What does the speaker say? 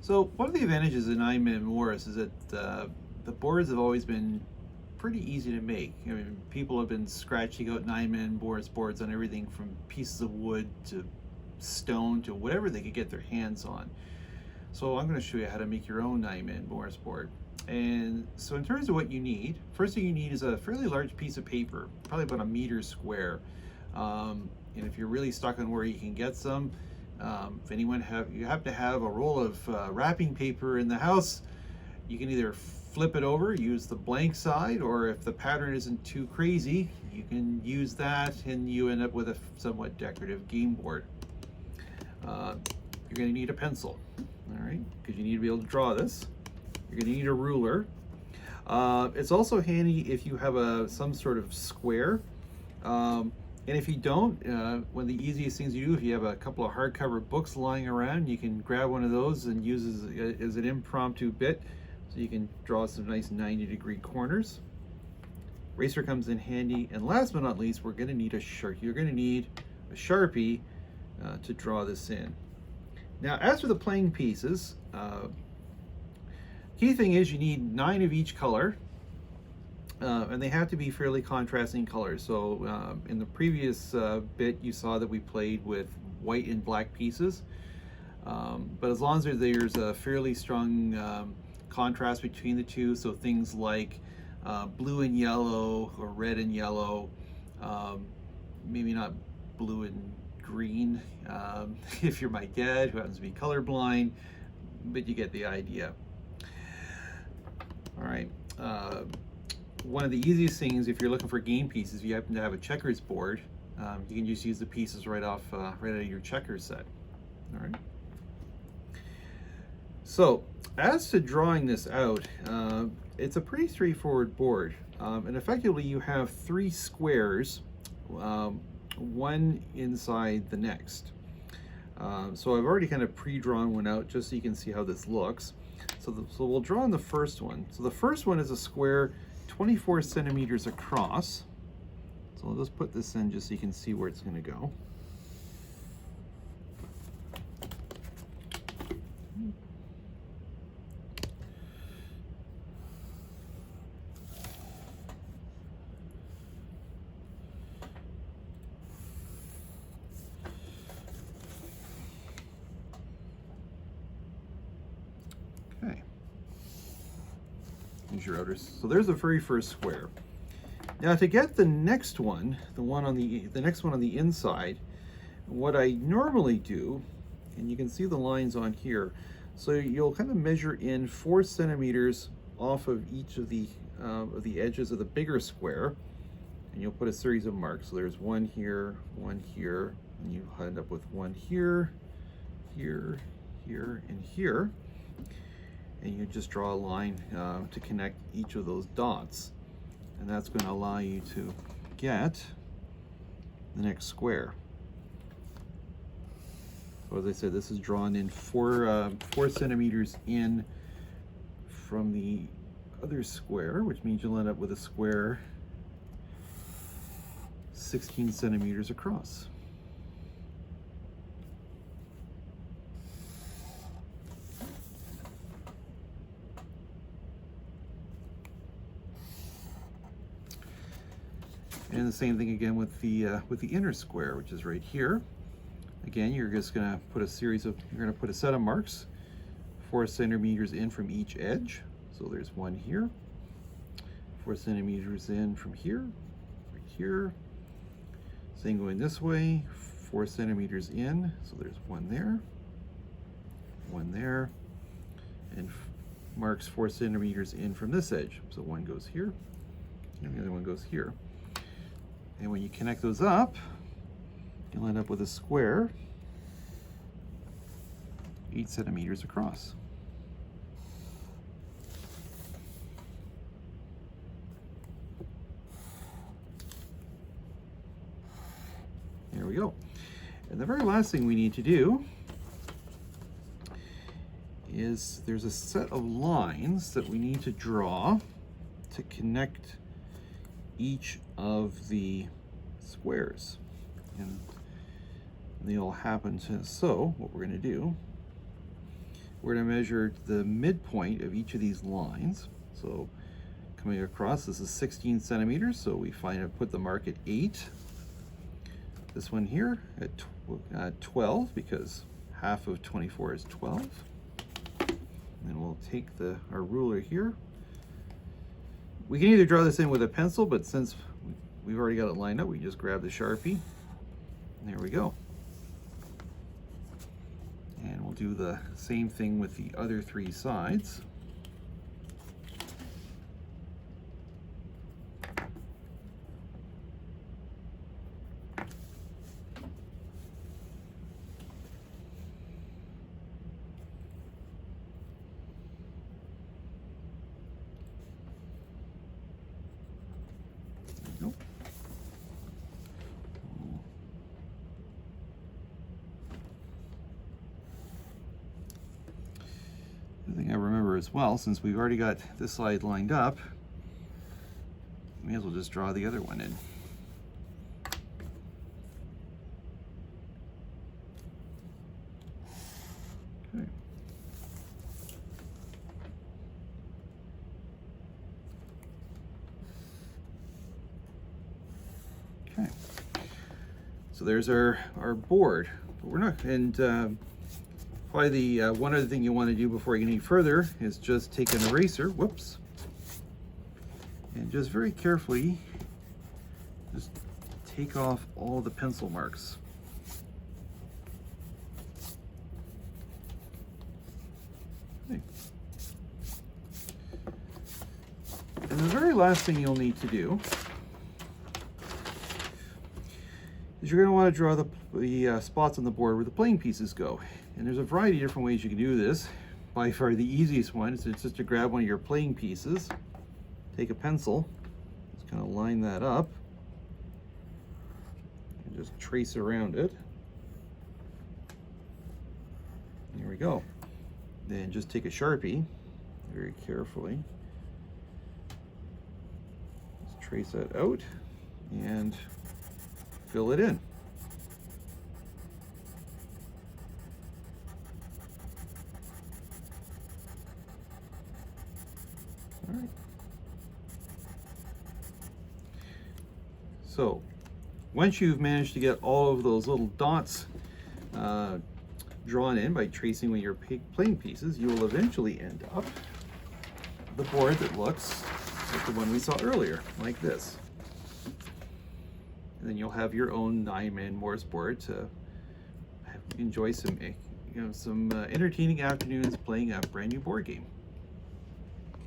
So one of the advantages in Ironman Morris is that the boards have always been pretty easy to make. I mean, people have been scratching out 9-man boards on everything from pieces of wood to stone to whatever they could get their hands on. So I'm going to show you how to make your own 9-man Morris board. And so in terms of what you need, first thing you need is a fairly large piece of paper, probably about a meter square. And if you're really stuck on where you can get some, if you happen to have a roll of wrapping paper in the house, you can either flip it over, use the blank side, or if the pattern isn't too crazy, you can use that and you end up with a somewhat decorative game board. You're going to need a pencil, all right, because you need to be able to draw this. You're going to need a ruler. It's also handy if you have some sort of square. And if you don't, one of the easiest things you do, if you have a couple of hardcover books lying around, you can grab one of those and use it as an impromptu bit, so you can draw some nice 90-degree corners. Eraser comes in handy, and last but not least, we're going to need you're going to need a Sharpie to draw this in. Now, as for the playing pieces, key thing is you need 9 of each color. And they have to be fairly contrasting colors. So in the previous bit, you saw that we played with white and black pieces. But as long as there's a fairly strong contrast between the two, so things like blue and yellow or red and yellow, maybe not blue and green if you're my dad who happens to be colorblind, but you get the idea. All right. One of the easiest things, if you're looking for game pieces, if you happen to have a checkers board, you can just use the pieces right out of your checkers set. All right. So, as to drawing this out, it's a pretty straightforward board, and effectively you have 3 squares, one inside the next. So I've already kind of pre-drawn one out just so you can see how this looks. So we'll draw on the first one. So the first one is a square 24 centimeters across. So I'll just put this in just so you can see where it's going to go. Okay. Your outer. So there's the very first square. Now to get the next one, the next one on the inside, what I normally do, and you can see the lines on here, so you'll kind of measure in 4 centimeters off of each of the edges of the bigger square, and you'll put a series of marks. So there's one here, and you end up with one here, here, here, and here. And you just draw a line to connect each of those dots, and that's going to allow you to get the next square. So as I said, this is drawn in 4 centimeters in from the other square, which means you'll end up with a square 16 centimeters across. And the same thing again with the inner square, which is right here. Again, you're just going to put a set of marks 4 centimeters in from each edge. So there's one here, 4 centimeters in from here, right here. Same going this way, 4 centimeters in. So there's one there, and marks 4 centimeters in from this edge. So one goes here, and the other one goes here. And when you connect those up, you'll end up with a square 8 centimeters across. There we go. And the very last thing we need to do is there's a set of lines that we need to draw to connect each of the squares, and they all happen to. So what we're going to do we're going to measure the midpoint of each of these lines. So coming across, this is 16 centimeters, so we put the mark at 8. This one here at 12, because half of 24 is 12. And we'll take our ruler here. We can either draw this in with a pencil, but since we've already got it lined up, we can just grab the Sharpie. There we go. And we'll do the same thing with the other 3 sides. Nope. The thing I remember as well, since we've already got this side lined up, we may as well just draw the other one in. Okay. So there's our board. But we're not, and probably the one other thing you want to do before you get any further is just take an eraser, whoops, and just very carefully just take off all the pencil marks. Okay. And the very last thing you'll need to do is you're going to want to draw the spots on the board where the playing pieces go. And there's a variety of different ways you can do this. By far the easiest one is just to grab one of your playing pieces, take a pencil, just kind of line that up, and just trace around it. There we go. Then just take a Sharpie, very carefully, just trace that out and fill it in. All right. So once you've managed to get all of those little dots drawn in by tracing with your playing pieces, you will eventually end up with a board that looks like the one we saw earlier, like this. And then you'll have your own 9-man Morse board to enjoy some entertaining afternoons playing a brand new board game.